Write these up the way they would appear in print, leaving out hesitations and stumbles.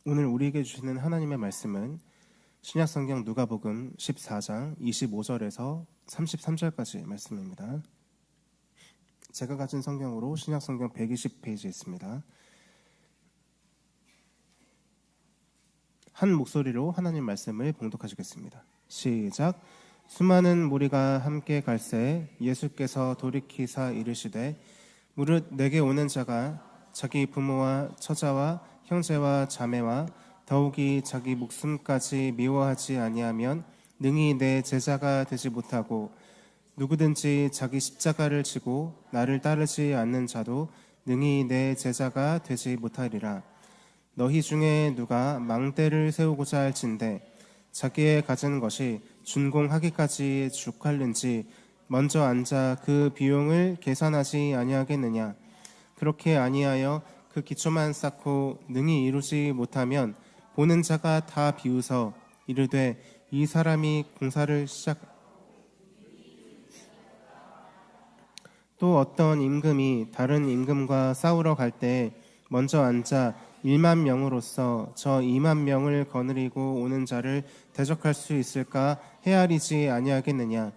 오늘 우리에게 주시는 하나님의 말씀은 신약성경 누가복음 14장 25절에서 33절까지 말씀입니다. 제가 가진 성경으로 신약성경 120페이지에 있습니다. 한 목소리로 하나님 말씀을 봉독하시겠습니다. 시작. 수많은 무리가 함께 갈새 예수께서 돌이키사 이르시되 무릇 내게 오는 자가 자기 부모와 처자와 형제와 자매와 더욱이 자기 목숨까지 미워하지 아니하면 능히 내 제자가 되지 못하고 누구든지 자기 십자가를 지고 나를 따르지 않는 자도 능히 내 제자가 되지 못하리라. 너희 중에 누가 망대를 세우고자 할진대 자기의 가진 것이 준공하기까지 죽할는지 먼저 앉아 그 비용을 계산하지 아니하겠느냐. 그렇게 아니하여 그 기초만 쌓고 능히 이루지 못하면 보는 자가 다 비웃어 이르되 이 사람이 공사를 또 어떤 임금이 다른 임금과 싸우러 갈 때 먼저 앉아 1만 명으로서 저 2만 명을 거느리고 오는 자를 대적할 수 있을까 헤아리지 아니하겠느냐.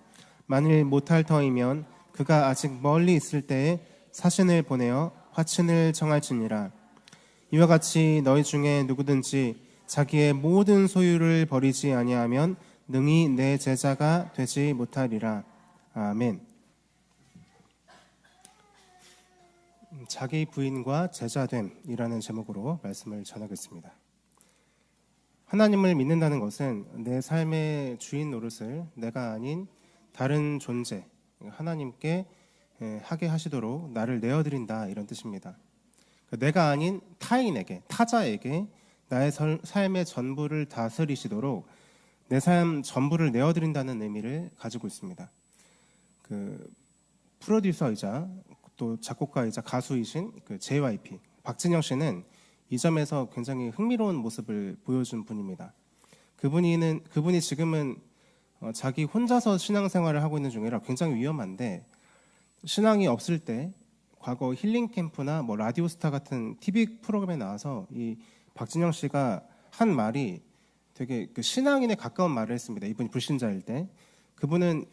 만일 못할 터이면 그가 아직 멀리 있을 때에 사신을 보내어 화친을 정할지니라. 이와 같이 너희 중에 누구든지 자기의 모든 소유를 버리지 아니하면 능히 내 제자가 되지 못하리라. 아멘. 자기 부인과 제자됨이라는 제목으로 말씀을 전하겠습니다. 하나님을 믿는다는 것은 내 삶의 주인 노릇을 내가 아닌 다른 존재, 하나님께 하게 하시도록 나를 내어드린다, 이런 뜻입니다. 내가 아닌 타인에게, 타자에게 나의 삶의 전부를 다스리시도록 내 삶 전부를 내어드린다는 의미를 가지고 있습니다. 프로듀서이자 또 작곡가이자 가수이신 JYP 박진영 씨는 이 점에서 굉장히 흥미로운 모습을 보여준 분입니다. 그분이 지금은 자기 혼자서 신앙생활을 하고 있는 중이라 굉장히 위험한데, 신앙이 없을 때 과거 힐링 캠프나 라디오스타 같은 TV 프로그램에 나와서 이 박진영 씨가 한 말이 되게 신앙인에 가까운 말을 했습니다. 이분이 불신자일 때. 그분은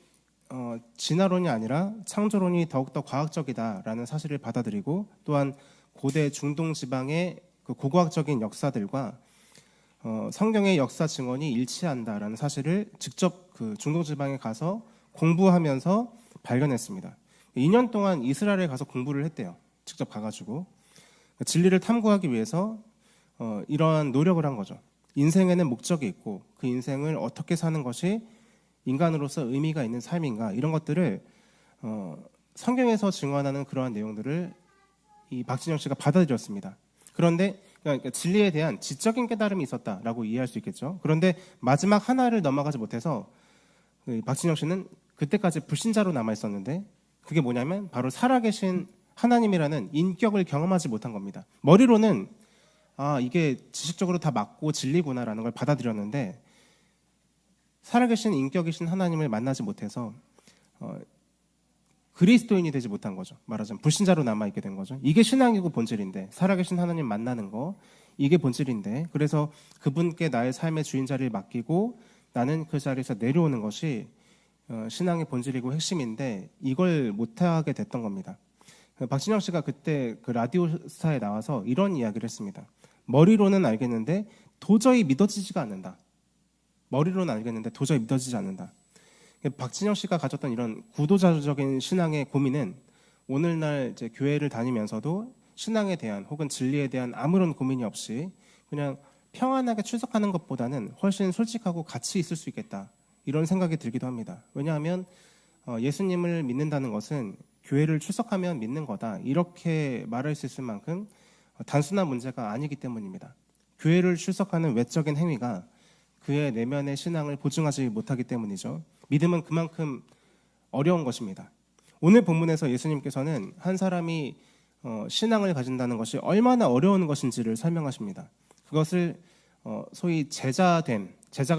진화론이 아니라 창조론이 더욱더 과학적이다라는 사실을 받아들이고, 또한 고대 중동 지방의 고고학적인 역사들과 성경의 역사 증언이 일치한다라는 사실을 직접 중동 지방에 가서 공부하면서 발견했습니다. 2년 동안 이스라엘에 가서 공부를 했대요. 직접 가가지고 진리를 탐구하기 위해서 이러한 노력을 한 거죠. 인생에는 목적이 있고 그 인생을 어떻게 사는 것이 인간으로서 의미가 있는 삶인가, 이런 것들을 성경에서 증언하는 그러한 내용들을 이 박진영 씨가 받아들였습니다. 그런데 그러니까 진리에 대한 지적인 깨달음이 있었다라고 이해할 수 있겠죠. 그런데 마지막 하나를 넘어가지 못해서 박진영 씨는 그때까지 불신자로 남아 있었는데, 그게 뭐냐면 바로 살아계신 하나님이라는 인격을 경험하지 못한 겁니다. 머리로는 이게 지식적으로 다 맞고 진리구나라는 걸 받아들였는데, 살아계신 인격이신 하나님을 만나지 못해서 그리스도인이 되지 못한 거죠. 말하자면 불신자로 남아있게 된 거죠. 이게 신앙이고 본질인데, 살아계신 하나님 만나는 거, 이게 본질인데, 그래서 그분께 나의 삶의 주인자리를 맡기고 나는 그 자리에서 내려오는 것이 신앙의 본질이고 핵심인데, 이걸 못하게 됐던 겁니다. 박진영 씨가 그때 라디오스타에 나와서 이런 이야기를 했습니다. 머리로는 알겠는데 도저히 믿어지지가 않는다. 머리로는 알겠는데 도저히 믿어지지 않는다. 박진영 씨가 가졌던 이런 구도자적인 신앙의 고민은 오늘날 이제 교회를 다니면서도 신앙에 대한 혹은 진리에 대한 아무런 고민이 없이 그냥 평안하게 출석하는 것보다는 훨씬 솔직하고 가치 있을 수 있겠다, 이런 생각이 들기도 합니다. 왜냐하면 예수님을 믿는다는 것은 교회를 출석하면 믿는 거다, 이렇게 말할 수 있을 만큼 단순한 문제가 아니기 때문입니다. 교회를 출석하는 외적인 행위가 그의 내면의 신앙을 보증하지 못하기 때문이죠. 믿음은 그만큼 어려운 것입니다. 오늘 본문에서 예수님께서는 한 사람이 신앙을 가진다는 것이 얼마나 어려운 것인지를 설명하십니다. 그것을 소위 제자가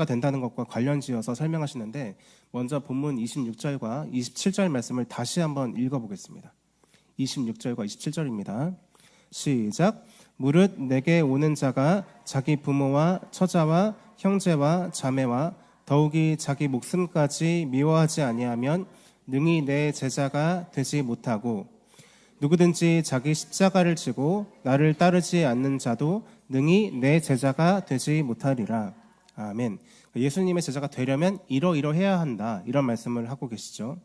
된다는 것과 관련지어서 설명하시는데, 먼저 본문 26절과 27절 말씀을 다시 한번 읽어보겠습니다. 26절과 27절입니다. 시작. 무릇 내게 오는 자가 자기 부모와 처자와 형제와 자매와 더욱이 자기 목숨까지 미워하지 아니하면 능히 내 제자가 되지 못하고 누구든지 자기 십자가를 지고 나를 따르지 않는 자도 능히 내 제자가 되지 못하리라. 아멘. 예수님의 제자가 되려면 이러이러해야 한다, 이런 말씀을 하고 계시죠.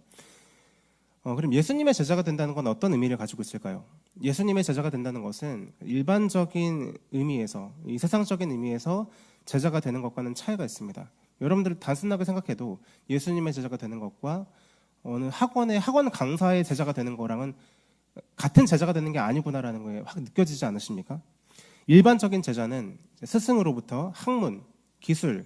그럼 예수님의 제자가 된다는 건 어떤 의미를 가지고 있을까요? 예수님의 제자가 된다는 것은 일반적인 의미에서, 이 세상적인 의미에서 제자가 되는 것과는 차이가 있습니다. 여러분들 단순하게 생각해도 예수님의 제자가 되는 것과 어느 학원 강사의 제자가 되는 거랑은 같은 제자가 되는 게 아니구나라는 거에 확 느껴지지 않으십니까? 일반적인 제자는 스승으로부터 학문, 기술,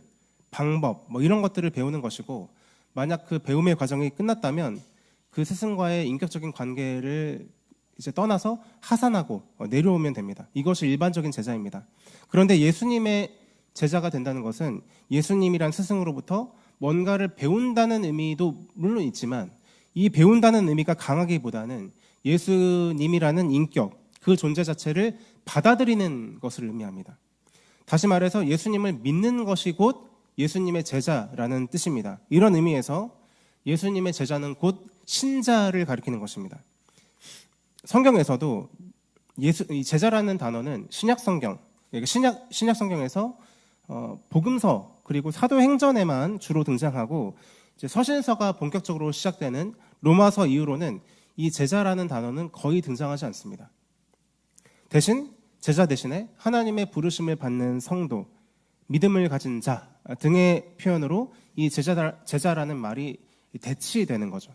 방법 이런 것들을 배우는 것이고, 만약 그 배움의 과정이 끝났다면 그 스승과의 인격적인 관계를 이제 떠나서 하산하고 내려오면 됩니다. 이것이 일반적인 제자입니다. 그런데 예수님의 제자가 된다는 것은 예수님이란 스승으로부터 뭔가를 배운다는 의미도 물론 있지만, 이 배운다는 의미가 강하기보다는 예수님이라는 인격, 그 존재 자체를 받아들이는 것을 의미합니다. 다시 말해서 예수님을 믿는 것이 곧 예수님의 제자라는 뜻입니다. 이런 의미에서 예수님의 제자는 곧 신자를 가리키는 것입니다. 성경에서도 이 제자라는 단어는 신약 성경에서 복음서 그리고 사도행전에만 주로 등장하고, 이제 서신서가 본격적으로 시작되는 로마서 이후로는 이 제자라는 단어는 거의 등장하지 않습니다. 대신 제자 대신에 하나님의 부르심을 받는 성도, 믿음을 가진 자 등의 표현으로 이 제자라는 말이 대치되는 거죠.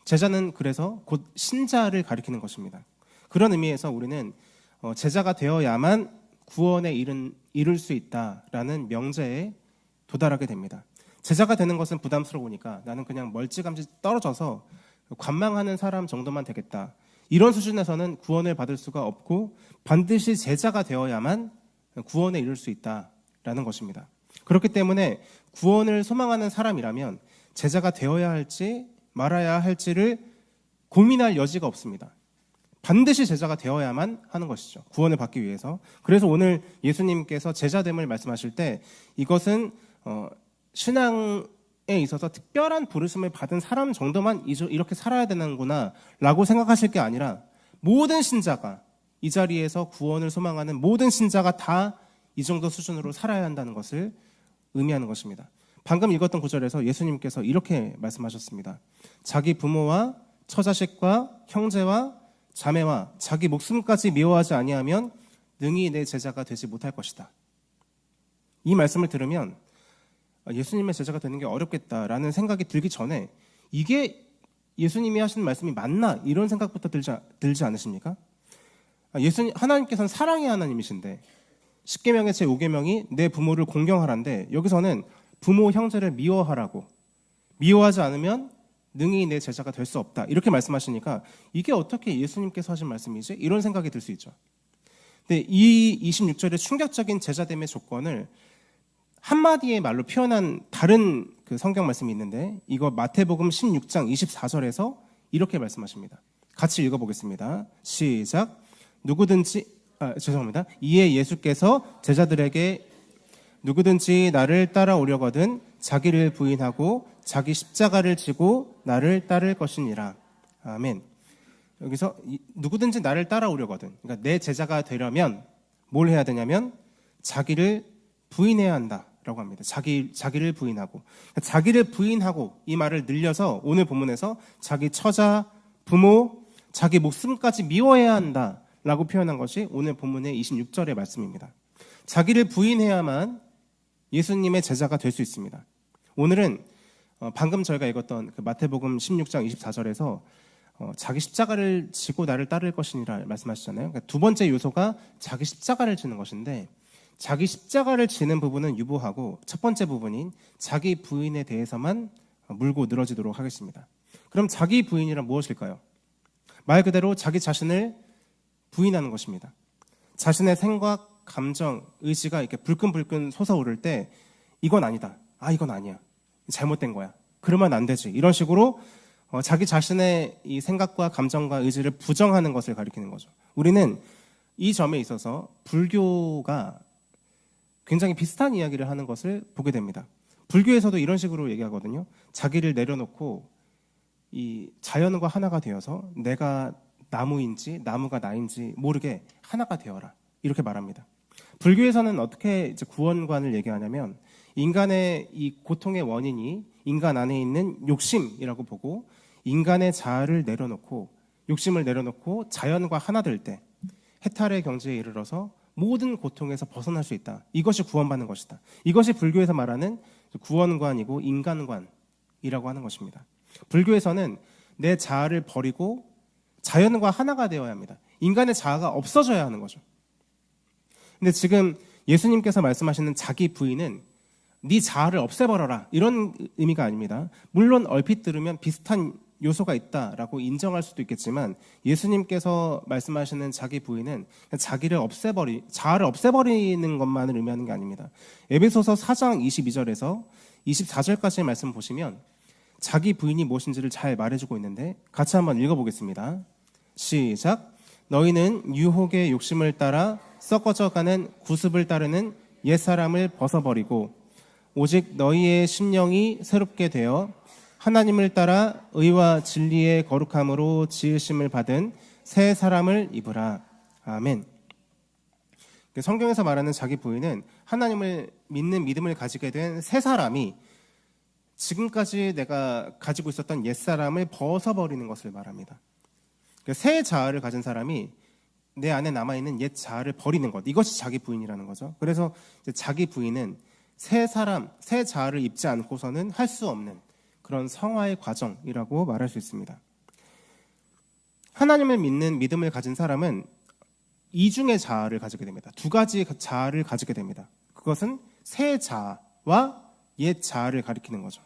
제자는 그래서 곧 신자를 가리키는 것입니다. 그런 의미에서 우리는 제자가 되어야만 구원에 이룰 수 있다라는 명제에 도달하게 됩니다. 제자가 되는 것은 부담스러우니까 나는 그냥 멀찌감치 떨어져서 관망하는 사람 정도만 되겠다, 이런 수준에서는 구원을 받을 수가 없고, 반드시 제자가 되어야만 구원에 이룰 수 있다라는 것입니다. 그렇기 때문에 구원을 소망하는 사람이라면 제자가 되어야 할지 말아야 할지를 고민할 여지가 없습니다. 반드시 제자가 되어야만 하는 것이죠, 구원을 받기 위해서. 그래서 오늘 예수님께서 제자됨을 말씀하실 때 이것은 신앙에 있어서 특별한 부르심을 받은 사람 정도만 이렇게 살아야 되는구나 라고 생각하실 게 아니라, 모든 신자가, 이 자리에서 구원을 소망하는 모든 신자가 다 이 정도 수준으로 살아야 한다는 것을 의미하는 것입니다. 방금 읽었던 구절에서 예수님께서 이렇게 말씀하셨습니다. 자기 부모와 처자식과 형제와 자매와 자기 목숨까지 미워하지 아니하면 능히 내 제자가 되지 못할 것이다. 이 말씀을 들으면 예수님의 제자가 되는 게 어렵겠다라는 생각이 들기 전에, 이게 예수님이 하시는 말씀이 맞나, 이런 생각부터 들지 않으십니까? 하나님께서는 사랑의 하나님이신데 십계명의 제5계명이 내 부모를 공경하란데, 여기서는 부모 형제를 미워하라고, 미워하지 않으면 능히 내 제자가 될 수 없다, 이렇게 말씀하시니까 이게 어떻게 예수님께서 하신 말씀이지? 이런 생각이 들 수 있죠. 근데 이 26절의 충격적인 제자됨의 조건을 한마디의 말로 표현한 다른 그 성경 말씀이 있는데, 이거 마태복음 16장 24절에서 이렇게 말씀하십니다. 같이 읽어보겠습니다. 시작. 이에 예수께서 제자들에게 누구든지 나를 따라오려거든 자기를 부인하고 자기 십자가를 지고 나를 따를 것이니라. 아멘. 여기서 누구든지 나를 따라오려거든, 그러니까 내 제자가 되려면 뭘 해야 되냐면 자기를 부인해야 한다라고 합니다. 자기를 부인하고, 자기를 부인하고, 이 말을 늘려서 오늘 본문에서 자기 처자, 부모, 자기 목숨까지 미워해야 한다라고 표현한 것이 오늘 본문의 26절의 말씀입니다. 자기를 부인해야만 예수님의 제자가 될 수 있습니다. 오늘은 방금 저희가 읽었던 그 마태복음 16장 24절에서 자기 십자가를 지고 나를 따를 것이니라 말씀하시잖아요. 그러니까 두 번째 요소가 자기 십자가를 지는 것인데, 자기 십자가를 지는 부분은 유보하고 첫 번째 부분인 자기 부인에 대해서만 물고 늘어지도록 하겠습니다. 그럼 자기 부인이란 무엇일까요? 말 그대로 자기 자신을 부인하는 것입니다. 자신의 생각, 감정, 의지가 이렇게 불끈불끈 솟아오를 때 이건 아니다, 이건 아니야, 잘못된 거야, 그러면 안 되지, 이런 식으로 자기 자신의 이 생각과 감정과 의지를 부정하는 것을 가리키는 거죠. 우리는 이 점에 있어서 불교가 굉장히 비슷한 이야기를 하는 것을 보게 됩니다. 불교에서도 이런 식으로 얘기하거든요. 자기를 내려놓고 이 자연과 하나가 되어서 내가 나무인지 나무가 나인지 모르게 하나가 되어라. 이렇게 말합니다. 불교에서는 어떻게 이제 구원관을 얘기하냐면 인간의 이 고통의 원인이 인간 안에 있는 욕심이라고 보고 인간의 자아를 내려놓고 욕심을 내려놓고 자연과 하나 될 때 해탈의 경지에 이르러서 모든 고통에서 벗어날 수 있다. 이것이 구원받는 것이다. 이것이 불교에서 말하는 구원관이고 인간관이라고 하는 것입니다. 불교에서는 내 자아를 버리고 자연과 하나가 되어야 합니다. 인간의 자아가 없어져야 하는 거죠. 근데 지금 예수님께서 말씀하시는 자기 부인은 네 자아를 없애버려라 이런 의미가 아닙니다. 물론 얼핏 들으면 비슷한 요소가 있다라고 인정할 수도 있겠지만 예수님께서 말씀하시는 자기 부인은 자아를 없애버리는 것만을 의미하는 게 아닙니다. 에베소서 4장 22절에서 24절까지의 말씀 보시면 자기 부인이 무엇인지를 잘 말해주고 있는데 같이 한번 읽어보겠습니다. 시작. 너희는 유혹의 욕심을 따라 썩어져가는 구습을 따르는 옛사람을 벗어버리고 오직 너희의 심령이 새롭게 되어 하나님을 따라 의와 진리의 거룩함으로 지으심을 받은 새 사람을 입으라. 아멘. 성경에서 말하는 자기 부인은 하나님을 믿는 믿음을 가지게 된 새 사람이 지금까지 내가 가지고 있었던 옛사람을 벗어버리는 것을 말합니다. 새 자아를 가진 사람이 내 안에 남아있는 옛 자아를 버리는 것, 이것이 자기 부인이라는 거죠. 그래서 자기 부인은 새 사람, 새 자아를 입지 않고서는 할 수 없는 그런 성화의 과정이라고 말할 수 있습니다. 하나님을 믿는 믿음을 가진 사람은 이중의 자아를 가지게 됩니다. 두 가지 자아를 가지게 됩니다. 그것은 새 자아와 옛 자아를 가리키는 거죠.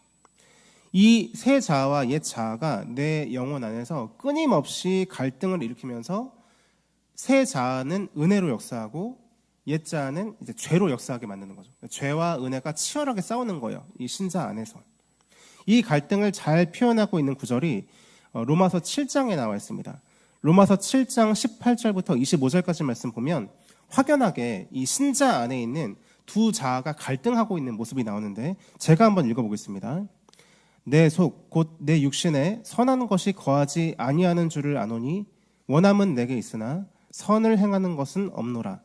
이 새 자아와 옛 자아가 내 영혼 안에서 끊임없이 갈등을 일으키면서 새 자아는 은혜로 역사하고 옛 자아는 이제 죄로 역사하게 만드는 거죠. 죄와 은혜가 치열하게 싸우는 거예요. 이 신자 안에서. 이 갈등을 잘 표현하고 있는 구절이 로마서 7장에 나와 있습니다. 로마서 7장 18절부터 25절까지 말씀 보면 확연하게 이 신자 안에 있는 두 자아가 갈등하고 있는 모습이 나오는데 제가 한번 읽어보겠습니다. 내 속 곧 내 육신에 선한 것이 거하지 아니하는 줄을 아노니 원함은 내게 있으나 선을 행하는 것은 없노라.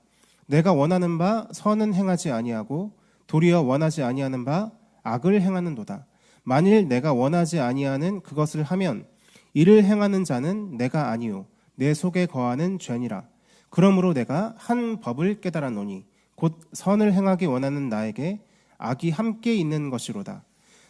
내가 원하는 바 선은 행하지 아니하고 도리어 원하지 아니하는 바 악을 행하는도다. 만일 내가 원하지 아니하는 그것을 하면 이를 행하는 자는 내가 아니요 내 속에 거하는 죄니라. 그러므로 내가 한 법을 깨달았노니 곧 선을 행하기 원하는 나에게 악이 함께 있는 것이로다.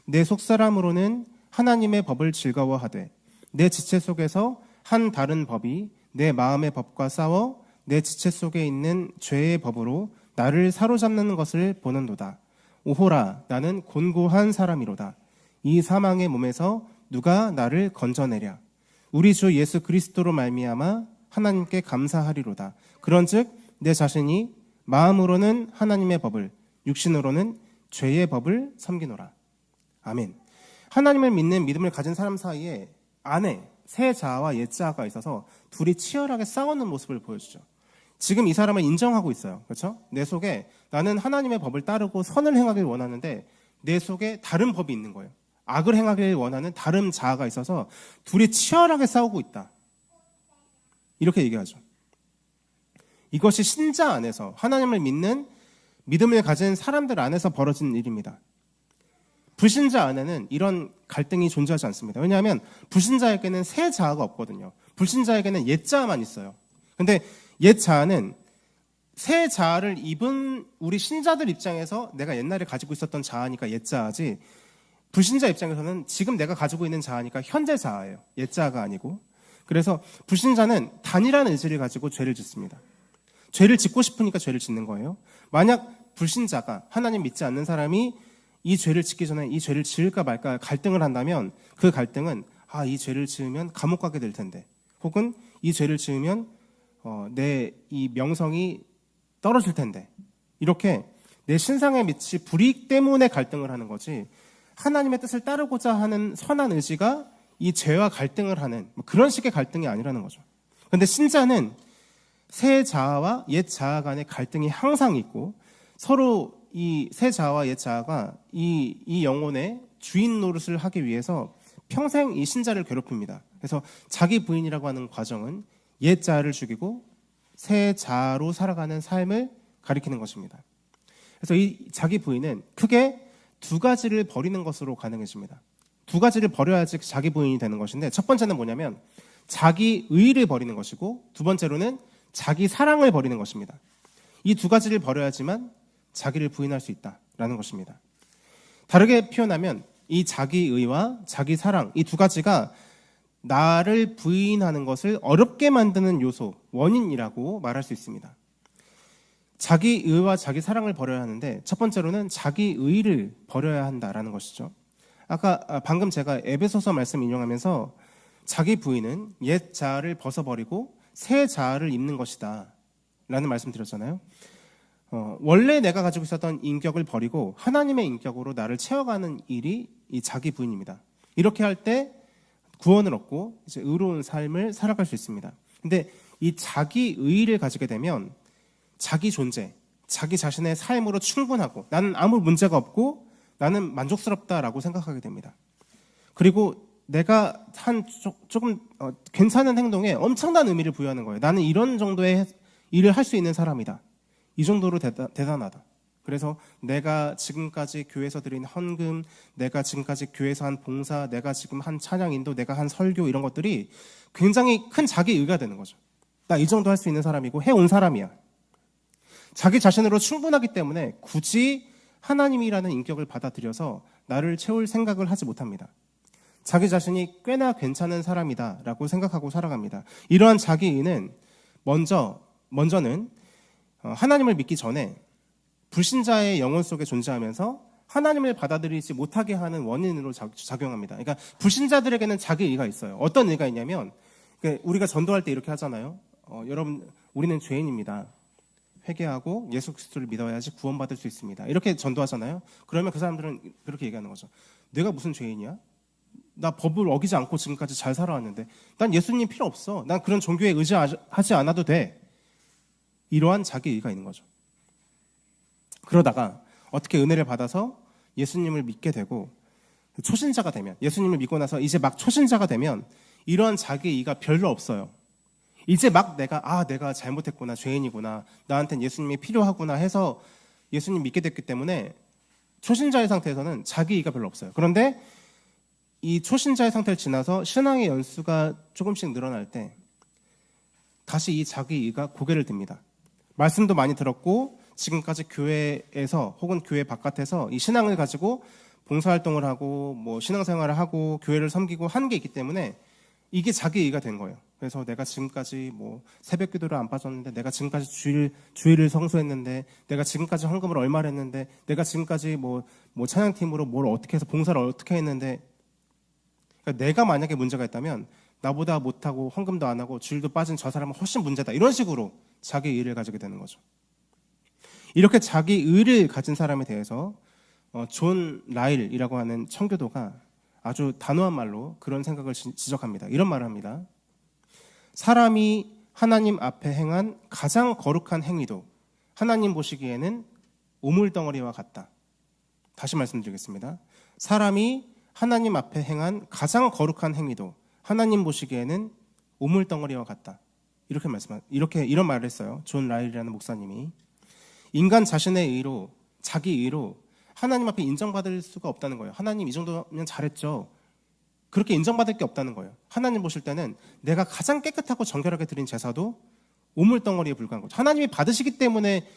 내 속사람으로는 하나님의 법을 즐거워하되 내 지체 속에서 한 다른 법이 내 마음의 법과 싸워 내 지체 속에 있는 죄의 법으로 나를 사로잡는 것을 보는도다. 오호라, 나는 곤고한 사람이로다. 이 사망의 몸에서 누가 나를 건져내랴. 우리 주 예수 그리스도로 말미암아 하나님께 감사하리로다. 그런즉 내 자신이 마음으로는 하나님의 법을, 육신으로는 죄의 법을 섬기노라. 아멘. 하나님을 믿는 믿음을 가진 사람 사이에 안에 새 자아와 옛 자아가 있어서 둘이 치열하게 싸우는 모습을 보여주죠. 지금 이 사람은 인정하고 있어요. 그렇죠? 내 속에 나는 하나님의 법을 따르고 선을 행하길 원하는데 내 속에 다른 법이 있는 거예요. 악을 행하길 원하는 다른 자아가 있어서 둘이 치열하게 싸우고 있다. 이렇게 얘기하죠. 이것이 신자 안에서 하나님을 믿는 믿음을 가진 사람들 안에서 벌어진 일입니다. 불신자 안에는 이런 갈등이 존재하지 않습니다. 왜냐하면 불신자에게는 새 자아가 없거든요. 불신자에게는 옛 자아만 있어요. 근데 옛 자아는 새 자아를 입은 우리 신자들 입장에서 내가 옛날에 가지고 있었던 자아니까 옛 자아지, 불신자 입장에서는 지금 내가 가지고 있는 자아니까 현재 자아예요. 옛 자아가 아니고. 그래서 불신자는 단일한 의지를 가지고 죄를 짓습니다. 죄를 짓고 싶으니까 죄를 짓는 거예요. 만약 불신자가, 하나님 믿지 않는 사람이 이 죄를 짓기 전에 이 죄를 지을까 말까 갈등을 한다면 그 갈등은 이 죄를 지으면 감옥 가게 될 텐데, 혹은 이 죄를 지으면 내 이 명성이 떨어질 텐데, 이렇게 내 신상의 빛이 불이익 때문에 갈등을 하는 거지, 하나님의 뜻을 따르고자 하는 선한 의지가 이 죄와 갈등을 하는 그런 식의 갈등이 아니라는 거죠. 그런데 신자는 새 자아와 옛 자아 간의 갈등이 항상 있고 서로 이 새 자와 옛 자가 이 영혼의 주인 노릇을 하기 위해서 평생 이 신자를 괴롭힙니다. 그래서 자기 부인이라고 하는 과정은 옛 자를 죽이고 새 자로 살아가는 삶을 가리키는 것입니다. 그래서 이 자기 부인은 크게 두 가지를 버리는 것으로 가능해집니다. 두 가지를 버려야지 자기 부인이 되는 것인데, 첫 번째는 뭐냐면 자기 의를 버리는 것이고, 두 번째로는 자기 사랑을 버리는 것입니다. 이 두 가지를 버려야지만 자기를 부인할 수 있다라는 것입니다. 다르게 표현하면 이 자기 의와 자기 사랑, 이 두 가지가 나를 부인하는 것을 어렵게 만드는 요소, 원인이라고 말할 수 있습니다. 자기 의와 자기 사랑을 버려야 하는데, 첫 번째로는 자기 의를 버려야 한다라는 것이죠. 방금 제가 에베소서 말씀 인용하면서 자기 부인은 옛 자를 벗어버리고 새 자를 입는 것이다 라는 말씀 드렸잖아요. 원래 내가 가지고 있었던 인격을 버리고 하나님의 인격으로 나를 채워가는 일이 이 자기 부인입니다. 이렇게 할 때 구원을 얻고 이제 의로운 삶을 살아갈 수 있습니다. 근데 이 자기 의를 가지게 되면 자기 존재, 자기 자신의 삶으로 충분하고 나는 아무 문제가 없고 나는 만족스럽다라고 생각하게 됩니다. 그리고 내가 한 조금 괜찮은 행동에 엄청난 의미를 부여하는 거예요. 나는 이런 정도의 일을 할 수 있는 사람이다. 이 정도로 대단하다. 그래서 내가 지금까지 교회에서 드린 헌금, 내가 지금까지 교회에서 한 봉사, 내가 지금 한 찬양 인도, 내가 한 설교, 이런 것들이 굉장히 큰 자기 의가 되는 거죠. 나 이 정도 할 수 있는 사람이고 해온 사람이야. 자기 자신으로 충분하기 때문에 굳이 하나님이라는 인격을 받아들여서 나를 채울 생각을 하지 못합니다. 자기 자신이 꽤나 괜찮은 사람이다라고 생각하고 살아갑니다. 이러한 자기 의는 먼저는 하나님을 믿기 전에 불신자의 영혼 속에 존재하면서 하나님을 받아들이지 못하게 하는 원인으로 작용합니다. 그러니까 불신자들에게는 자기 의가 있어요. 어떤 의가 있냐면, 우리가 전도할 때 이렇게 하잖아요. 여러분, 우리는 죄인입니다. 회개하고 예수 그리스도를 믿어야지 구원받을 수 있습니다. 이렇게 전도하잖아요. 그러면 그 사람들은 그렇게 얘기하는 거죠. 내가 무슨 죄인이야? 나 법을 어기지 않고 지금까지 잘 살아왔는데 난 예수님 필요 없어. 난 그런 종교에 의지하지 않아도 돼. 이러한 자기 의가 있는 거죠. 그러다가 어떻게 은혜를 받아서 예수님을 믿게 되고 초신자가 되면, 예수님을 믿고 나서 이제 막 초신자가 되면 이러한 자기 의가 별로 없어요. 이제 막 내가 잘못했구나, 죄인이구나, 나한텐 예수님이 필요하구나 해서 예수님 믿게 됐기 때문에 초신자의 상태에서는 자기 의가 별로 없어요. 그런데 이 초신자의 상태를 지나서 신앙의 연수가 조금씩 늘어날 때 다시 이 자기 의가 고개를 듭니다. 말씀도 많이 들었고 지금까지 교회에서 혹은 교회 바깥에서 이 신앙을 가지고 봉사활동을 하고 뭐 신앙생활을 하고 교회를 섬기고 하는 게 있기 때문에 이게 자기 의가 된 거예요. 그래서 내가 지금까지 뭐 새벽 기도를 안 빠졌는데, 내가 지금까지 주일을 성수했는데, 내가 지금까지 헌금을 얼마를 했는데, 내가 지금까지 뭐 찬양팀으로 뭘 어떻게 해서 봉사를 어떻게 했는데, 그러니까 내가 만약에 문제가 있다면 나보다 못하고 헌금도 안 하고 주일도 빠진 저 사람은 훨씬 문제다. 이런 식으로 자기 의를 가지게 되는 거죠. 이렇게 자기 의를 가진 사람에 대해서 존 라일이라고 하는 청교도가 아주 단호한 말로 그런 생각을 지적합니다. 이런 말을 합니다. 사람이 하나님 앞에 행한 가장 거룩한 행위도 하나님 보시기에는 오물덩어리와 같다. 다시 말씀드리겠습니다. 사람이 하나님 앞에 행한 가장 거룩한 행위도 하나님 보시기에는 오물덩어리와 같다. 이런 말을 했어요. 존 라일이라는 목사님이. 인간 자신의 의로, 자기 의로 하나님 앞에 인정받을 수가 없다는 거예요. 하나님 이 정도면 잘했죠. 그렇게 인정받을 게 없다는 거예요. 하나님 보실 때는 내가 가장 깨끗하고 정결하게 드린 제사도 오물덩어리에 불과한 거죠. 하나님이 받으시기 때문에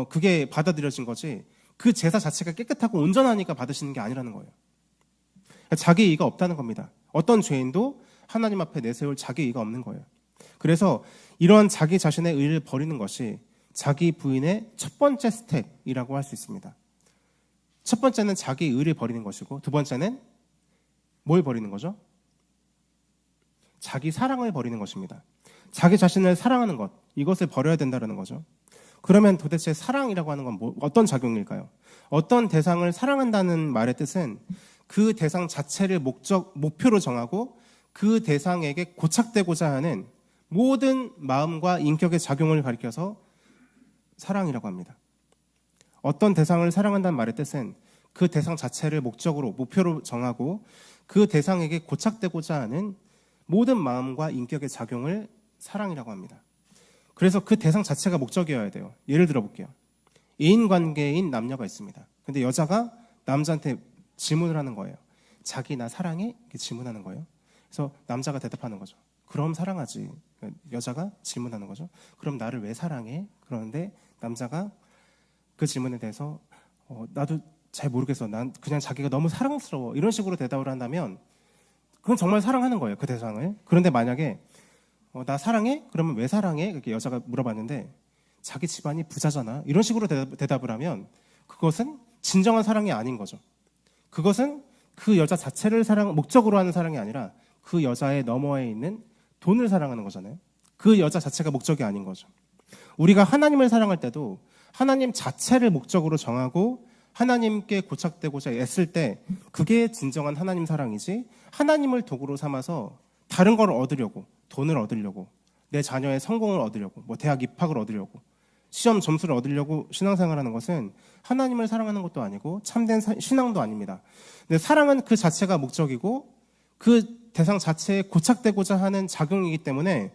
그게 받아들여진 거지, 그 제사 자체가 깨끗하고 온전하니까 받으시는 게 아니라는 거예요. 자기 의가 없다는 겁니다. 어떤 죄인도 하나님 앞에 내세울 자기 의가 없는 거예요. 그래서 이러한 자기 자신의 의를 버리는 것이 자기 부인의 첫 번째 스텝이라고 할 수 있습니다. 첫 번째는 자기 의를 버리는 것이고, 두 번째는 뭘 버리는 거죠? 자기 사랑을 버리는 것입니다. 자기 자신을 사랑하는 것, 이것을 버려야 된다는 거죠. 그러면 도대체 사랑이라고 하는 건 어떤 작용일까요? 어떤 대상을 사랑한다는 말의 뜻은 그 대상 자체를 목표로 정하고 그 대상에게 고착되고자 하는 모든 마음과 인격의 작용을 가리켜서 사랑이라고 합니다. 어떤 대상을 사랑한다는 말의 뜻은 그 대상 자체를 목적으로, 목표로 정하고 그 대상에게 고착되고자 하는 모든 마음과 인격의 작용을 사랑이라고 합니다. 그래서 그 대상 자체가 목적이어야 돼요. 예를 들어 볼게요. 애인 관계인 남녀가 있습니다. 근데 여자가 남자한테 질문을 하는 거예요. 자기 나 사랑해? 이렇게 질문하는 거예요. 그래서 남자가 대답하는 거죠. 그럼 사랑하지. 여자가 질문하는 거죠. 그럼 나를 왜 사랑해? 그러는데 남자가 그 질문에 대해서 나도 잘 모르겠어. 난 그냥 자기가 너무 사랑스러워. 이런 식으로 대답을 한다면 그건 정말 사랑하는 거예요. 그 대상을. 그런데 만약에 나 사랑해? 그러면 왜 사랑해? 이렇게 여자가 물어봤는데 자기 집안이 부자잖아. 이런 식으로 대답을 하면 그것은 진정한 사랑이 아닌 거죠. 그것은 그 여자 자체를 목적으로 하는 사랑이 아니라 그 여자의 너머에 있는 돈을 사랑하는 거잖아요. 그 여자 자체가 목적이 아닌 거죠. 우리가 하나님을 사랑할 때도 하나님 자체를 목적으로 정하고 하나님께 고착되고자 애쓸 때 그게 진정한 하나님 사랑이지, 하나님을 도구로 삼아서 다른 걸 얻으려고, 돈을 얻으려고, 내 자녀의 성공을 얻으려고, 대학 입학을 얻으려고, 시험 점수를 얻으려고 신앙생활하는 것은 하나님을 사랑하는 것도 아니고 참된 신앙도 아닙니다. 근데 사랑은 그 자체가 목적이고 그 대상 자체에 고착되고자 하는 작용이기 때문에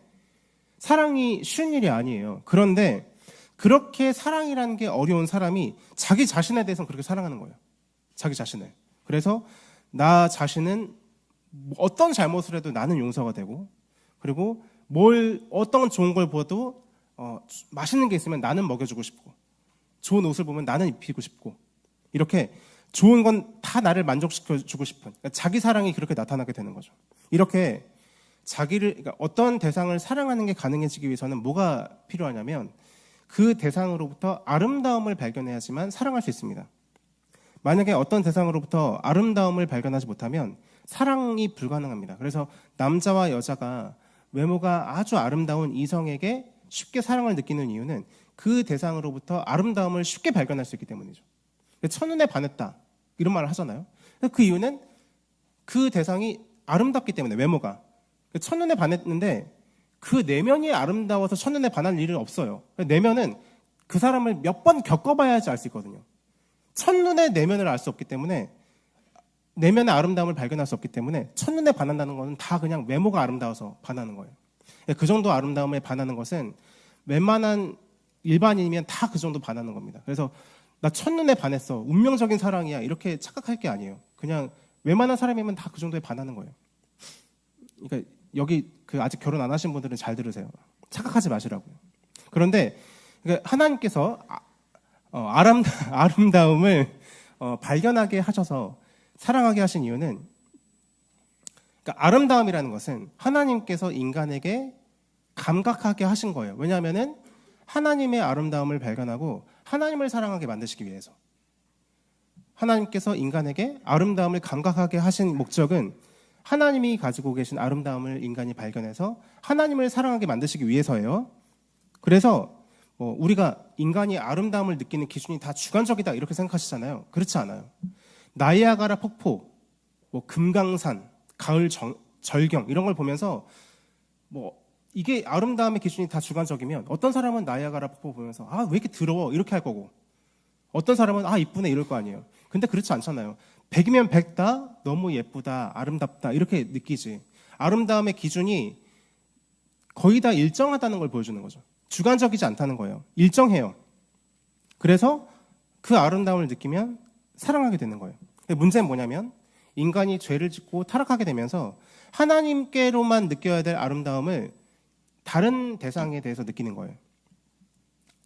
사랑이 쉬운 일이 아니에요. 그런데 그렇게 사랑이라는 게 어려운 사람이 자기 자신에 대해서는 그렇게 사랑하는 거예요. 자기 자신을. 그래서 나 자신은 어떤 잘못을 해도 나는 용서가 되고, 그리고 어떤 좋은 걸 보도 맛있는 게 있으면 나는 먹여주고 싶고, 좋은 옷을 보면 나는 입히고 싶고, 이렇게 좋은 건 다 나를 만족시켜주고 싶은, 그러니까 자기 사랑이 그렇게 나타나게 되는 거죠. 이렇게 그러니까 어떤 대상을 사랑하는 게 가능해지기 위해서는 뭐가 필요하냐면 그 대상으로부터 아름다움을 발견해야지만 사랑할 수 있습니다. 만약에 어떤 대상으로부터 아름다움을 발견하지 못하면 사랑이 불가능합니다. 그래서 남자와 여자가 외모가 아주 아름다운 이성에게 쉽게 사랑을 느끼는 이유는 그 대상으로부터 아름다움을 쉽게 발견할 수 있기 때문이죠. 첫눈에 반했다 이런 말을 하잖아요. 그 이유는 그 대상이 아름답기 때문에, 외모가. 첫눈에 반했는데 그 내면이 아름다워서 첫눈에 반할 일은 없어요. 내면은 그 사람을 몇 번 겪어봐야지 알 수 있거든요. 첫눈에 내면을 알 수 없기 때문에, 내면의 아름다움을 발견할 수 없기 때문에 첫눈에 반한다는 것은 다 그냥 외모가 아름다워서 반하는 거예요. 그 정도 아름다움에 반하는 것은 웬만한 일반인이면 다 그 정도 반하는 겁니다. 그래서 나 첫눈에 반했어, 운명적인 사랑이야, 이렇게 착각할 게 아니에요. 그냥 웬만한 사람이면 다 그 정도에 반하는 거예요. 그러니까 여기 아직 결혼 안 하신 분들은 잘 들으세요. 착각하지 마시라고요. 그런데 하나님께서 아름다움을 발견하게 하셔서 사랑하게 하신 이유는, 그러니까 아름다움이라는 것은 하나님께서 인간에게 감각하게 하신 거예요. 왜냐하면은 하나님의 아름다움을 발견하고 하나님을 사랑하게 만드시기 위해서. 하나님께서 인간에게 아름다움을 감각하게 하신 목적은 하나님이 가지고 계신 아름다움을 인간이 발견해서 하나님을 사랑하게 만드시기 위해서예요. 그래서 우리가 인간이 아름다움을 느끼는 기준이 다 주관적이다 이렇게 생각하시잖아요. 그렇지 않아요. 나이아가라 폭포, 금강산, 가을 절경 이런 걸 보면서 이게 아름다움의 기준이 다 주관적이면 어떤 사람은 나이아가라 폭포 보면서 왜 이렇게 더러워 이렇게 할 거고, 어떤 사람은 이쁘네 이럴 거 아니에요. 근데 그렇지 않잖아요. 100이면 100다, 너무 예쁘다, 아름답다 이렇게 느끼지. 아름다움의 기준이 거의 다 일정하다는 걸 보여주는 거죠. 주관적이지 않다는 거예요. 일정해요. 그래서 그 아름다움을 느끼면 사랑하게 되는 거예요. 근데 문제는 뭐냐면 인간이 죄를 짓고 타락하게 되면서 하나님께로만 느껴야 될 아름다움을 다른 대상에 대해서 느끼는 거예요.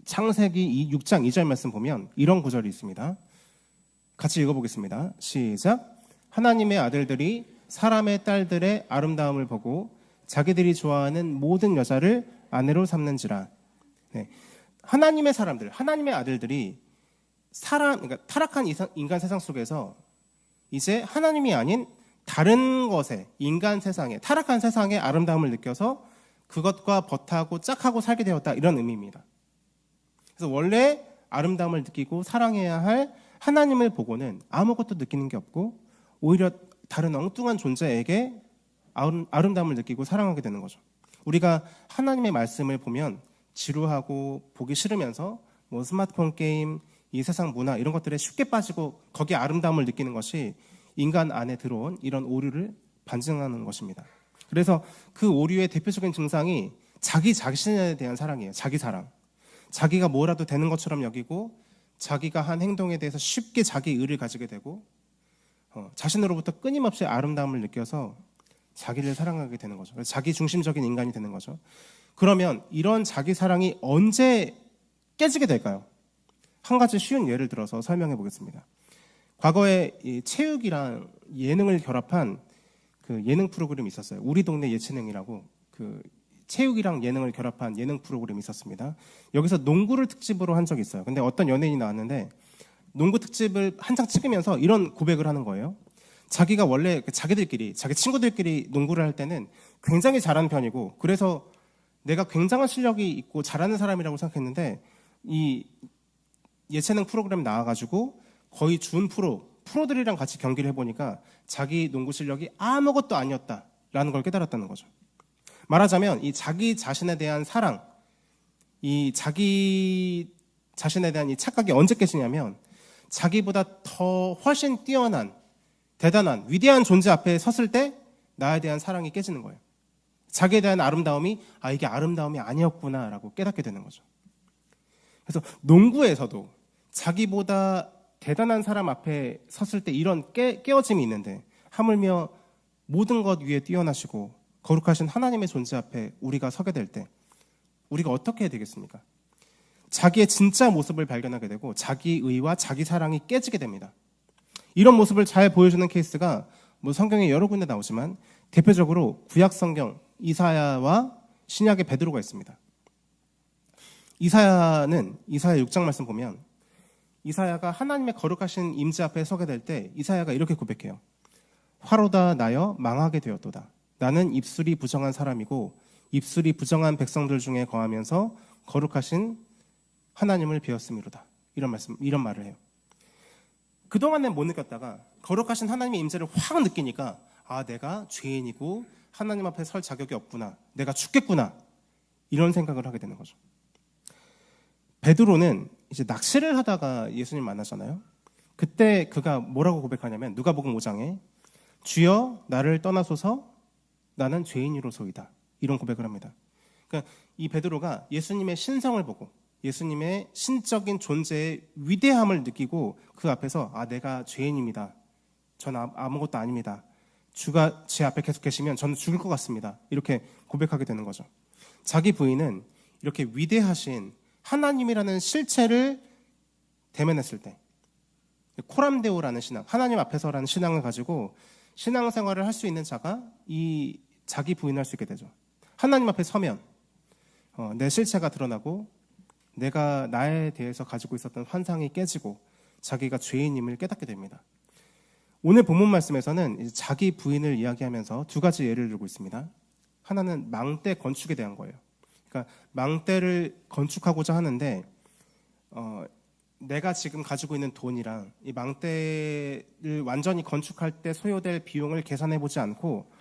창세기 6장 2절 말씀 보면 이런 구절이 있습니다. 같이 읽어보겠습니다. 시작. 하나님의 아들들이 사람의 딸들의 아름다움을 보고 자기들이 좋아하는 모든 여자를 아내로 삼는지라. 네. 하나님의 사람들, 하나님의 아들들이 그러니까 타락한 인간 세상 속에서 이제 하나님이 아닌 다른 것에, 인간 세상에, 타락한 세상의 아름다움을 느껴서 그것과 버타고 짝하고 살게 되었다, 이런 의미입니다. 그래서 원래 아름다움을 느끼고 사랑해야 할 하나님을 보고는 아무것도 느끼는 게 없고 오히려 다른 엉뚱한 존재에게 아름다움을 느끼고 사랑하게 되는 거죠. 우리가 하나님의 말씀을 보면 지루하고 보기 싫으면서 스마트폰 게임, 이 세상 문화 이런 것들에 쉽게 빠지고 거기에 아름다움을 느끼는 것이 인간 안에 들어온 이런 오류를 반증하는 것입니다. 그래서 그 오류의 대표적인 증상이 자기 자신에 대한 사랑이에요. 자기 사랑. 자기가 뭐라도 되는 것처럼 여기고 자기가 한 행동에 대해서 쉽게 자기 의를 가지게 되고 자신으로부터 끊임없이 아름다움을 느껴서 자기를 사랑하게 되는 거죠. 그래서 자기 중심적인 인간이 되는 거죠. 그러면 이런 자기 사랑이 언제 깨지게 될까요? 한 가지 쉬운 예를 들어서 설명해 보겠습니다. 과거에 이 체육이랑 예능을 결합한 그 예능 프로그램이 있었어요. 우리 동네 예체능이라고 그 체육이랑 예능을 결합한 예능 프로그램이 있었습니다. 여기서 농구를 특집으로 한 적이 있어요. 근데 어떤 연예인이 나왔는데 농구 특집을 한창 찍으면서 이런 고백을 하는 거예요. 자기가 원래 자기들끼리, 자기 친구들끼리 농구를 할 때는 굉장히 잘하는 편이고 그래서 내가 굉장한 실력이 있고 잘하는 사람이라고 생각했는데 이 예체능 프로그램 나와가지고 거의 준 프로들이랑 같이 경기를 해보니까 자기 농구 실력이 아무것도 아니었다라는 걸 깨달았다는 거죠. 말하자면 이 자기 자신에 대한 사랑, 이 자기 자신에 대한 이 착각이 언제 깨지냐면 자기보다 더 훨씬 뛰어난 대단한 위대한 존재 앞에 섰을 때 나에 대한 사랑이 깨지는 거예요. 자기에 대한 아름다움이 이게 아름다움이 아니었구나라고 깨닫게 되는 거죠. 그래서 농구에서도 자기보다 대단한 사람 앞에 섰을 때 이런 깨어짐이 있는데 하물며 모든 것 위에 뛰어나시고 거룩하신 하나님의 존재 앞에 우리가 서게 될 때 우리가 어떻게 해야 되겠습니까? 자기의 진짜 모습을 발견하게 되고 자기의와 자기 사랑이 깨지게 됩니다. 이런 모습을 잘 보여주는 케이스가 뭐 성경에 여러 군데 나오지만 대표적으로 구약 성경 이사야와 신약의 베드로가 있습니다. 이사야는 이사야 6장 말씀 보면 이사야가 하나님의 거룩하신 임재 앞에 서게 될 때 이사야가 이렇게 고백해요. 화로다 나여 망하게 되었도다. 나는 입술이 부정한 사람이고 입술이 부정한 백성들 중에 거하면서 거룩하신 하나님을 배웠음이로다. 이런 말을 해요. 그동안은 못 느꼈다가 거룩하신 하나님의 임재를 확 느끼니까 내가 죄인이고 하나님 앞에 설 자격이 없구나. 내가 죽겠구나. 이런 생각을 하게 되는 거죠. 베드로는 이제 낚시를 하다가 예수님 만나잖아요. 그때 그가 뭐라고 고백하냐면 누가복음 5장에 주여 나를 떠나소서 나는 죄인이로소이다. 이런 고백을 합니다. 그러니까 이 베드로가 예수님의 신성을 보고 예수님의 신적인 존재의 위대함을 느끼고 그 앞에서 내가 죄인입니다. 저는 아무것도 아닙니다. 주가 제 앞에 계속 계시면 저는 죽을 것 같습니다. 이렇게 고백하게 되는 거죠. 자기 부인은 이렇게 위대하신 하나님이라는 실체를 대면했을 때 코람데오라는 신앙, 하나님 앞에서라는 신앙을 가지고 신앙생활을 할 수 있는 자가 이 자기 부인할 수 있게 되죠. 하나님 앞에 서면 내 실체가 드러나고 내가 나에 대해서 가지고 있었던 환상이 깨지고 자기가 죄인임을 깨닫게 됩니다. 오늘 본문 말씀에서는 자기 부인을 이야기하면서 두 가지 예를 들고 있습니다. 하나는 망대 건축에 대한 거예요. 그러니까 망대를 건축하고자 하는데 내가 지금 가지고 있는 돈이랑 이 망대를 완전히 건축할 때 소요될 비용을 계산해 보지 않고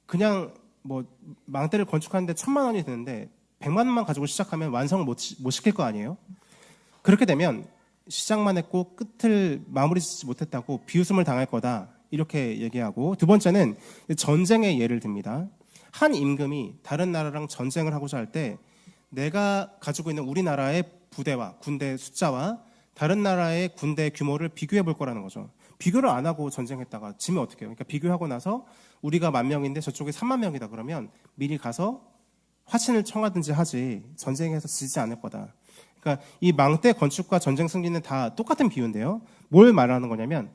그냥 뭐 망대를 건축하는데 1,000만 원이 드는데 100만 원만 가지고 시작하면 완성을 못 시킬 거 아니에요? 그렇게 되면 시작만 했고 끝을 마무리 짓지 못했다고 비웃음을 당할 거다 이렇게 얘기하고, 두 번째는 전쟁의 예를 듭니다. 한 임금이 다른 나라랑 전쟁을 하고자 할 때 내가 가지고 있는 우리나라의 부대와 군대 숫자와 다른 나라의 군대 규모를 비교해 볼 거라는 거죠. 비교를 안 하고 전쟁했다가 지면 어떻게 해요? 그러니까 비교하고 나서 우리가 10,000명인데 저쪽에 30,000명이다 그러면 미리 가서 화친을 청하든지 하지 전쟁에서 지지 않을 거다. 그러니까 이 망대 건축과 전쟁 승리는 다 똑같은 비유인데요. 뭘 말하는 거냐면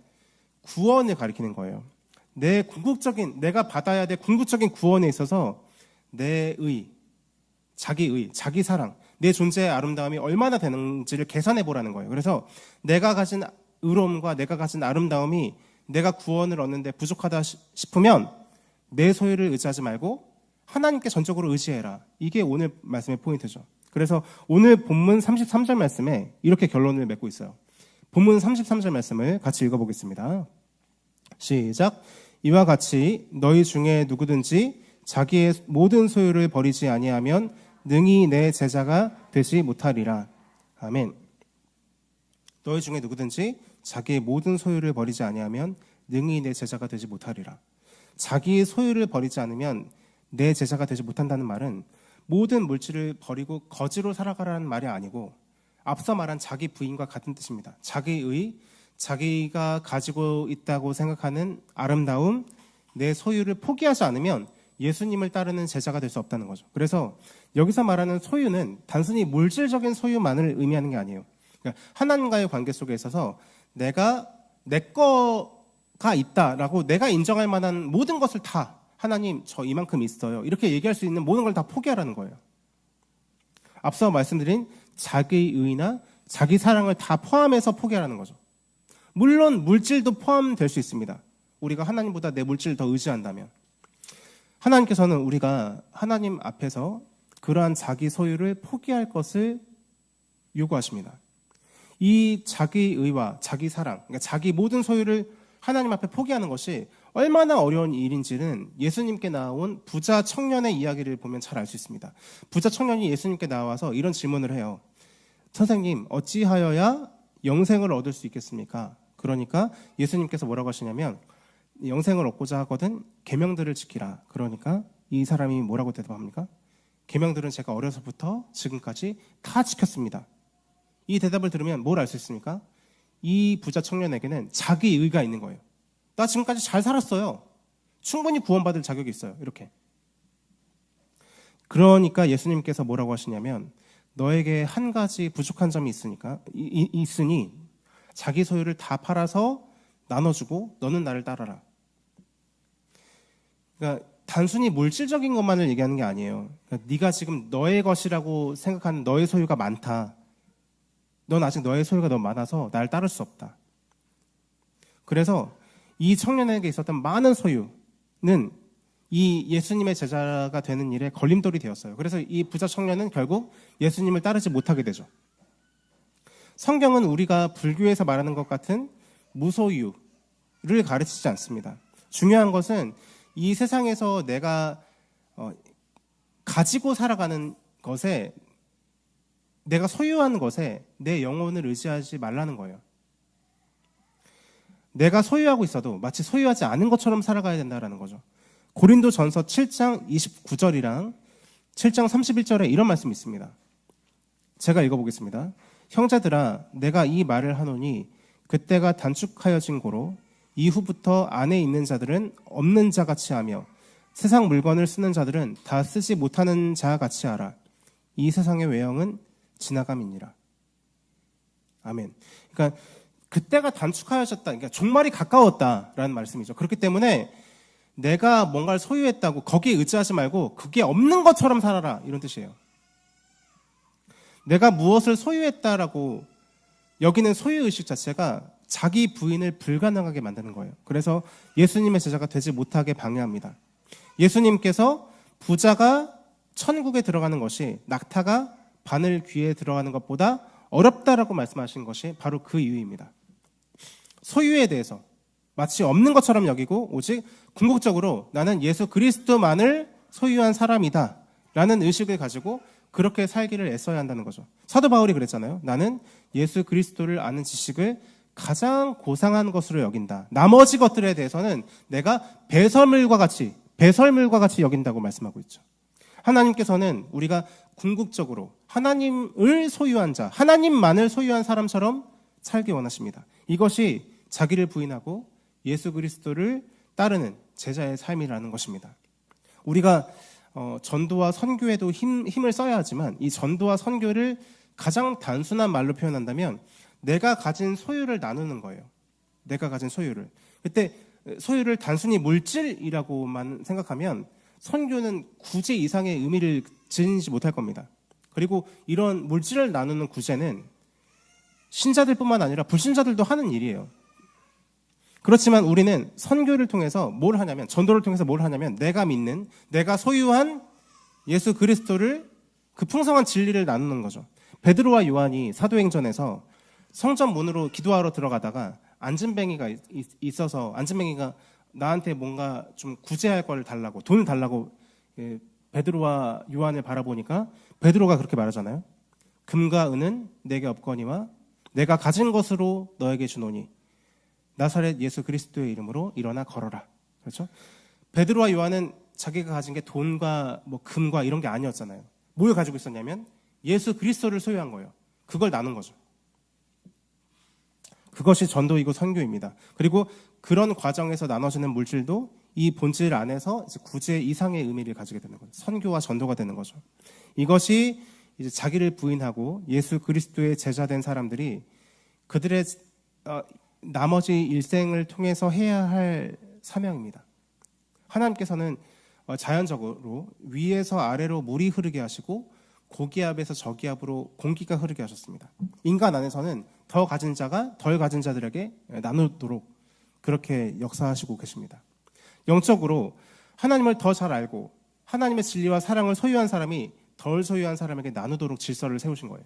구원을 가리키는 거예요. 내가 받아야 될 궁극적인 구원에 있어서 내 자기 사랑, 내 존재의 아름다움이 얼마나 되는지를 계산해 보라는 거예요. 그래서 내가 가진 의로움과 내가 가진 아름다움이 내가 구원을 얻는데 부족하다 싶으면 내 소유를 의지하지 말고 하나님께 전적으로 의지해라. 이게 오늘 말씀의 포인트죠. 그래서 오늘 본문 33절 말씀에 이렇게 결론을 맺고 있어요. 본문 33절 말씀을 같이 읽어보겠습니다. 시작. 이와 같이 너희 중에 누구든지 자기의 모든 소유를 버리지 아니하면 능히 내 제자가 되지 못하리라. 아멘. 너희 중에 누구든지 자기의 모든 소유를 버리지 아니하면 능히 내 제자가 되지 못하리라. 자기의 소유를 버리지 않으면 내 제자가 되지 못한다는 말은 모든 물질을 버리고 거지로 살아가라는 말이 아니고 앞서 말한 자기 부인과 같은 뜻입니다. 자기가 가지고 있다고 생각하는 아름다움, 내 소유를 포기하지 않으면 예수님을 따르는 제자가 될 수 없다는 거죠. 그래서 여기서 말하는 소유는 단순히 물질적인 소유만을 의미하는 게 아니에요. 그러니까 하나님과의 관계 속에 있어서 내 거가 있다라고 내가 인정할 만한 모든 것을 다 하나님 저 이만큼 있어요. 이렇게 얘기할 수 있는 모든 걸 다 포기하라는 거예요. 앞서 말씀드린 자기의나 자기 사랑을 다 포함해서 포기하라는 거죠. 물론 물질도 포함될 수 있습니다. 우리가 하나님보다 내 물질을 더 의지한다면. 하나님께서는 우리가 하나님 앞에서 그러한 자기 소유를 포기할 것을 요구하십니다. 이 자기의와 자기 사랑, 그러니까 자기 모든 소유를 하나님 앞에 포기하는 것이 얼마나 어려운 일인지는 예수님께 나온 부자 청년의 이야기를 보면 잘 알 수 있습니다. 부자 청년이 예수님께 나와서 이런 질문을 해요. 선생님, 어찌하여야 영생을 얻을 수 있겠습니까? 그러니까 예수님께서 뭐라고 하시냐면 영생을 얻고자 하거든 계명들을 지키라. 그러니까 이 사람이 뭐라고 대답합니까? 계명들은 제가 어려서부터 지금까지 다 지켰습니다. 이 대답을 들으면 뭘 알 수 있습니까? 이 부자 청년에게는 자기의가 있는 거예요. 나 지금까지 잘 살았어요. 충분히 구원받을 자격이 있어요. 이렇게. 그러니까 예수님께서 뭐라고 하시냐면 너에게 한 가지 부족한 점이 있으니 자기 소유를 다 팔아서 나눠주고 너는 나를 따라라. 그러니까 단순히 물질적인 것만을 얘기하는 게 아니에요. 그러니까 네가 지금 너의 것이라고 생각하는 너의 소유가 많다. 넌 아직 너의 소유가 너무 많아서 날 따를 수 없다. 그래서 이 청년에게 있었던 많은 소유는 이 예수님의 제자가 되는 일에 걸림돌이 되었어요. 그래서 이 부자 청년은 결국 예수님을 따르지 못하게 되죠. 성경은 우리가 불교에서 말하는 것 같은 무소유를 가르치지 않습니다. 중요한 것은 이 세상에서 내가 가지고 살아가는 것에, 내가 소유한 것에 내 영혼을 의지하지 말라는 거예요. 내가 소유하고 있어도 마치 소유하지 않은 것처럼 살아가야 된다는 거죠. 고린도전서 7장 29절이랑 7장 31절에 이런 말씀이 있습니다. 제가 읽어보겠습니다. 형제들아, 내가 이 말을 하노니 그때가 단축하여진 고로 이후부터 안에 있는 자들은 없는 자 같이 하며 세상 물건을 쓰는 자들은 다 쓰지 못하는 자 같이 하라. 이 세상의 외형은 지나감이니라. 아멘. 그러니까 그때가 단축하여졌다. 그러니까 종말이 가까웠다라는 말씀이죠. 그렇기 때문에 내가 뭔가를 소유했다고 거기에 의지하지 말고 그게 없는 것처럼 살아라. 이런 뜻이에요. 내가 무엇을 소유했다라고 여기는 소유의식 자체가 자기 부인을 불가능하게 만드는 거예요. 그래서 예수님의 제자가 되지 못하게 방해합니다. 예수님께서 부자가 천국에 들어가는 것이 낙타가 바늘 귀에 들어가는 것보다 어렵다라고 말씀하신 것이 바로 그 이유입니다. 소유에 대해서 마치 없는 것처럼 여기고 오직 궁극적으로 나는 예수 그리스도만을 소유한 사람이다 라는 의식을 가지고 그렇게 살기를 애써야 한다는 거죠. 사도 바울이 그랬잖아요. 나는 예수 그리스도를 아는 지식을 가장 고상한 것으로 여긴다. 나머지 것들에 대해서는 내가 배설물과 같이 여긴다고 말씀하고 있죠. 하나님께서는 우리가 궁극적으로 하나님을 소유한 자, 하나님만을 소유한 사람처럼 살기 원하십니다. 이것이 자기를 부인하고 예수 그리스도를 따르는 제자의 삶이라는 것입니다. 우리가 전도와 선교에도 힘을 써야 하지만 이 전도와 선교를 가장 단순한 말로 표현한다면 내가 가진 소유를 나누는 거예요. 내가 가진 소유를. 그때 소유를 단순히 물질이라고만 생각하면 선교는 구제 이상의 의미를 지니지 못할 겁니다. 그리고 이런 물질을 나누는 구제는 신자들뿐만 아니라 불신자들도 하는 일이에요. 그렇지만 우리는 선교를 통해서 뭘 하냐면, 전도를 통해서 뭘 하냐면 내가 믿는, 내가 소유한 예수 그리스도를, 그 풍성한 진리를 나누는 거죠. 베드로와 요한이 사도행전에서 성전 문으로 기도하러 들어가다가 안진뱅이가 있어서 안진뱅이가 나한테 뭔가 좀 구제할 걸 달라고, 돈을 달라고 베드로와 요한을 바라보니까 베드로가 그렇게 말하잖아요. 금과 은은 내게 없거니와 내가 가진 것으로 너에게 주노니 나사렛 예수 그리스도의 이름으로 일어나 걸어라. 그렇죠? 베드로와 요한은 자기가 가진 게 돈과 뭐 금과 이런 게 아니었잖아요. 뭘 가지고 있었냐면 예수 그리스도를 소유한 거예요. 그걸 나눈 거죠. 그것이 전도이고 선교입니다. 그리고 그런 과정에서 나눠지는 물질도 이 본질 안에서 이제 구제 이상의 의미를 가지게 되는 거죠. 선교와 전도가 되는 거죠. 이것이 이제 자기를 부인하고 예수 그리스도의 제자된 사람들이 그들의 나머지 일생을 통해서 해야 할 사명입니다. 하나님께서는 자연적으로 위에서 아래로 물이 흐르게 하시고 고기압에서 저기압으로 공기가 흐르게 하셨습니다. 인간 안에서는 더 가진 자가 덜 가진 자들에게 나누도록 그렇게 역사하시고 계십니다. 영적으로 하나님을 더 잘 알고 하나님의 진리와 사랑을 소유한 사람이 덜 소유한 사람에게 나누도록 질서를 세우신 거예요.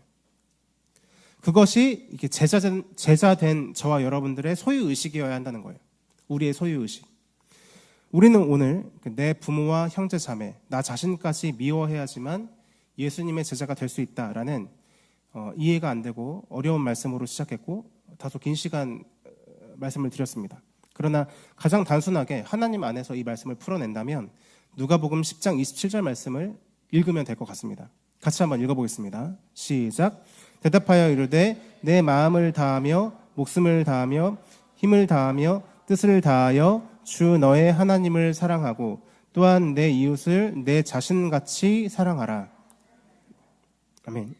그것이 이렇게 제자된 저와 여러분들의 소유의식이어야 한다는 거예요. 우리의 소유의식. 우리는 오늘 내 부모와 형제 자매, 나 자신까지 미워해야지만 예수님의 제자가 될 수 있다라는 이해가 안 되고 어려운 말씀으로 시작했고 다소 긴 시간 말씀을 드렸습니다. 그러나 가장 단순하게 하나님 안에서 이 말씀을 풀어낸다면 누가복음 10장 27절 말씀을 읽으면 될 것 같습니다. 같이 한번 읽어보겠습니다. 시작. 대답하여 이르되 내 마음을 다하며 목숨을 다하며 힘을 다하며 뜻을 다하여 주 너의 하나님을 사랑하고 또한 내 이웃을 내 자신같이 사랑하라. 아멘.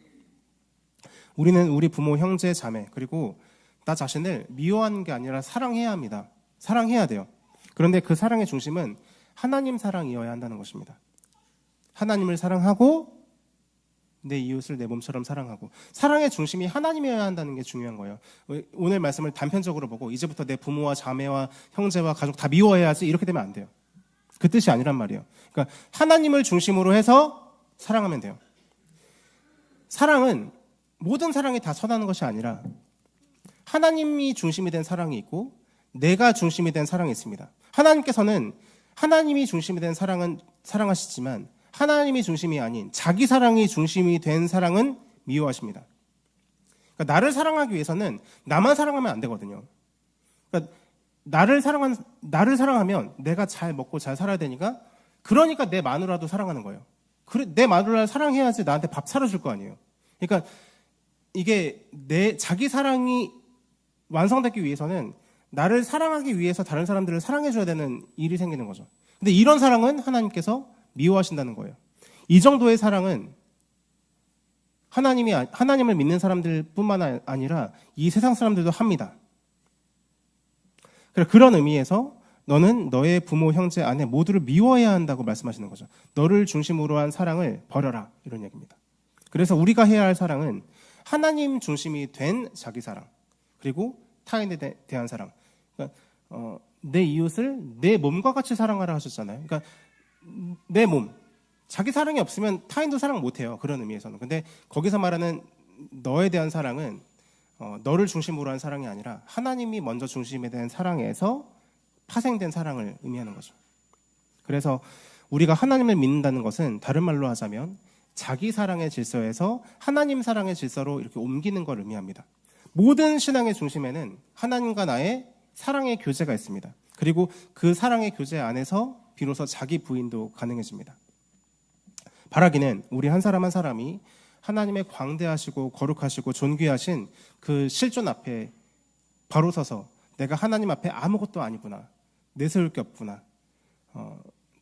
우리는 우리 부모, 형제, 자매 그리고 나 자신을 미워하는 게 아니라 사랑해야 합니다. 사랑해야 돼요. 그런데 그 사랑의 중심은 하나님 사랑이어야 한다는 것입니다. 하나님을 사랑하고 내 이웃을 내 몸처럼 사랑하고 사랑의 중심이 하나님이어야 한다는 게 중요한 거예요. 오늘 말씀을 단편적으로 보고 이제부터 내 부모와 자매와 형제와 가족 다 미워해야지 이렇게 되면 안 돼요. 그 뜻이 아니란 말이에요. 그러니까 하나님을 중심으로 해서 사랑하면 돼요. 사랑은 모든 사랑이 다 선하는 것이 아니라 하나님이 중심이 된 사랑이 있고 내가 중심이 된 사랑이 있습니다. 하나님께서는 하나님이 중심이 된 사랑은 사랑하시지만 하나님이 중심이 아닌 자기 사랑이 중심이 된 사랑은 미워하십니다. 그러니까 나를 사랑하기 위해서는 나만 사랑하면 안 되거든요. 그러니까 나를 사랑하면 내가 잘 먹고 잘 살아야 되니까 그러니까 내 마누라도 사랑하는 거예요. 그래, 내 마누라를 사랑해야지 나한테 밥 사려줄 거 아니에요. 그러니까 이게 자기 사랑이 완성되기 위해서는 나를 사랑하기 위해서 다른 사람들을 사랑해줘야 되는 일이 생기는 거죠. 근데 이런 사랑은 하나님께서 미워하신다는 거예요. 이 정도의 사랑은 하나님을 믿는 사람들뿐만 아니라 이 세상 사람들도 합니다. 그런 의미에서 너는 너의 부모, 형제, 아내 모두를 미워해야 한다고 말씀하시는 거죠. 너를 중심으로 한 사랑을 버려라 이런 얘기입니다. 그래서 우리가 해야 할 사랑은 하나님 중심이 된 자기 사랑 그리고 타인에 대한 사랑. 그러니까 내 이웃을 내 몸과 같이 사랑하라 하셨잖아요. 그러니까 내 몸, 자기 사랑이 없으면 타인도 사랑 못해요. 그런 의미에서는. 근데 거기서 말하는 너에 대한 사랑은 너를 중심으로 한 사랑이 아니라 하나님이 먼저 중심에 된 사랑에서 파생된 사랑을 의미하는 거죠. 그래서 우리가 하나님을 믿는다는 것은 다른 말로 하자면 자기 사랑의 질서에서 하나님 사랑의 질서로 이렇게 옮기는 걸 의미합니다. 모든 신앙의 중심에는 하나님과 나의 사랑의 교제가 있습니다. 그리고 그 사랑의 교제 안에서 비로소 자기 부인도 가능해집니다. 바라기는 우리 한 사람 한 사람이 하나님의 광대하시고 거룩하시고 존귀하신 그 실존 앞에 바로 서서 내가 하나님 앞에 아무것도 아니구나, 내세울 게 없구나,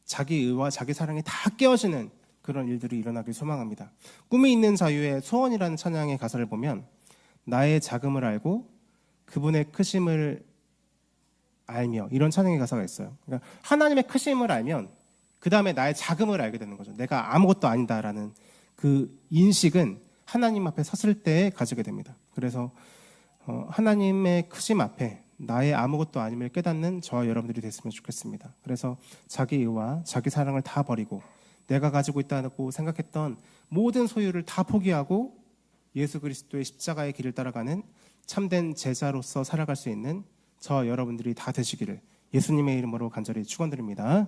자기 의와 자기 사랑이 다 깨어지는 그런 일들이 일어나길 소망합니다. 꿈이 있는 자유의 소원이라는 찬양의 가사를 보면 나의 작음을 알고 그분의 크심을 알며 이런 찬양의 가사가 있어요. 그러니까 하나님의 크심을 알면 그 다음에 나의 작음을 알게 되는 거죠. 내가 아무것도 아니다라는 그 인식은 하나님 앞에 섰을 때 가지게 됩니다. 그래서 하나님의 크심 앞에 나의 아무것도 아님을 깨닫는 저와 여러분들이 됐으면 좋겠습니다. 그래서 자기 의와 자기 사랑을 다 버리고 내가 가지고 있다고 생각했던 모든 소유를 다 포기하고 예수 그리스도의 십자가의 길을 따라가는 참된 제자로서 살아갈 수 있는 저와 여러분들이 다 되시기를 예수님의 이름으로 간절히 축원드립니다.